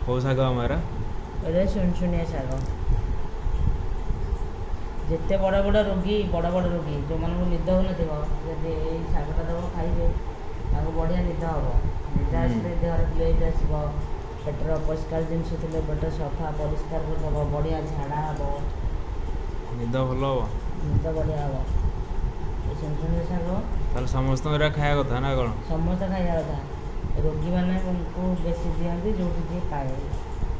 କେଉଁ ଶାଗ ଆମର? ଏଇଟା ଶୁନଶୁନିଆ ଶାଗ। ଯେତେ ବଡ଼ ବଡ଼ ରୋଗୀ ଯେଉଁମାନଙ୍କୁ ନିଦ ହେଉନଥିବ ଯଦି ଏଇ ଶାଗଟା ଦେବ ଖାଇବେ ତାଙ୍କୁ ବଢ଼ିଆ ନିଦ ହେବ। ନିଦ ଆସିଲେ ଦେହରେ ବ୍ଲେଡ୍ ଆସିବ, ପେଟରେ ଅପରିଷ୍କାର ଜିନିଷ ଥିଲେ ପେଟ ସଫା ପରିଷ୍କାର କରିଦେବ, ବଢ଼ିଆ ଝାଡ଼ା ହେବ, ନିଦ ଭଲ ହବ, ନିଦ ବଢ଼ିଆ ହେବ। ଏ ଶୁନଶୁନିଆ ଶାଗ ତାହେଲେ ସମସ୍ତଙ୍କୁ ଏଇଟା ଖାଇବା କଥା ନା କ'ଣ? ସମସ୍ତେ ଖାଇବା କଥା। ରୋଗୀମାନଙ୍କୁ ବେଶୀ ଦିଅନ୍ତି ଯେଉଁଠି ଯିଏ ପାଏ।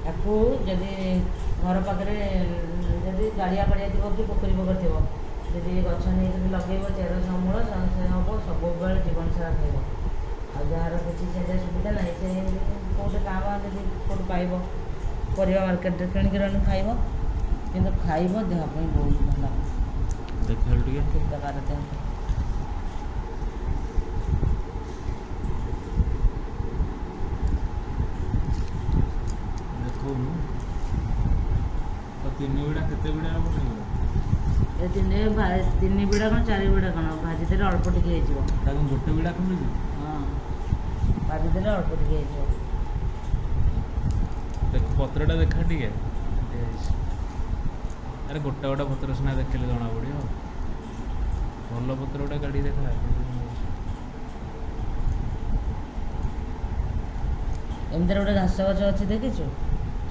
ତାକୁ ଯଦି ଘର ପାଖରେ ଯଦି ଗାଡ଼ିଆ ପାଡ଼ିଆ ଥିବ କି ପୋଖରୀ ଥିବ, ଯଦି ଗଛ ନେଇ ଯଦି ଲଗେଇବ ଚେର ମୂଳ ସେ ହେବ ସବୁବେଳେ ଜୀବନସାରା ଖାଇବ। ଆଉ ଯାହାର କିଛି ସେଟା ସୁବିଧା ନାହିଁ ସେ କେଉଁଠି କାମ ଯଦି କେଉଁଠି ପାଇବ ପରିବା ମାର୍କେଟରେ କିଣିକି ରହିଲେ ଖାଇବ, କିନ୍ତୁ ଖାଇବ ଦେହ ପାଇଁ ବହୁତ ଭଲ। ଦେଖିଲୁ ଟିକେ ହିତକାର ଦେହ। ଦେଖୁନୁ ତ 3 ବିଡ଼ା କେତେ ବିଡ଼ା ହେବ? ଏ ତିନି ବିଡ଼ା କ'ଣ 4 ବିଡ଼ା କ'ଣ ଭାଜିଦେଲେ ଅଳ୍ପ ଟିକେ ହେଇଯିବ। ଏଇଟା କ'ଣ ଗୋଟେ ବିଡ଼ା ଖଣ୍ଡୁଛି? ହଁ, ଭାଜିଦେଲେ ଅଳ୍ପ ଟିକେ ହେଇଯିବ। ଦେଖ ପତ୍ରଟା ଦେଖା ଟିକେ। ଆରେ ଗୋଟେ ପତ୍ର ସିନା ଦେଖିଲେ ଜଣା ପଡ଼ିବ। ଭଲ ପତ୍ର ଗୋଟେ କାଢ଼ି ଦେଖା। ଏମିତିରେ ଗୋଟେ ଘାସ ଗଛ ଅଛି ଦେଖିଛୁ,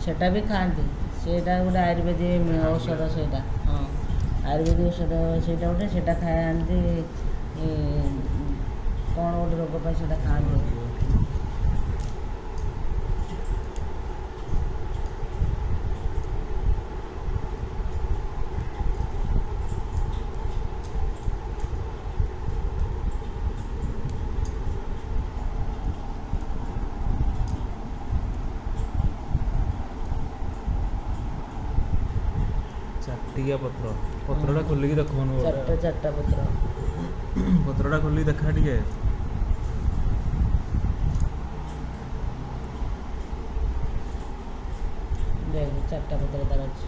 ସେଟା ବି ଖାଆନ୍ତି। ସେଇଟା ଗୋଟେ ଆୟୁର୍ବେଦିକ ଔଷଧ ସେଇଟା। ହଁ, ଆୟୁର୍ବେଦିକ ଔଷଧ ସେଇଟା ଗୋଟେ, ସେଇଟା ଖାଆନ୍ତି କ'ଣ ଗୋଟେ ରୋଗ ପାଇଁ ସେଇଟା ଖାଆନ୍ତି। ଚାଟିକିଆ ପତ୍ରଟା ଖୋଲିକି ଦେଖୁନୁ। ଚାରିଟା ପତ୍ର। ପତ୍ରଟା ଖୋଲିକି ଦେଖା ଟିକେ। ଦେଖ 4ଟା ପତ୍ର ତାର ଅଛି।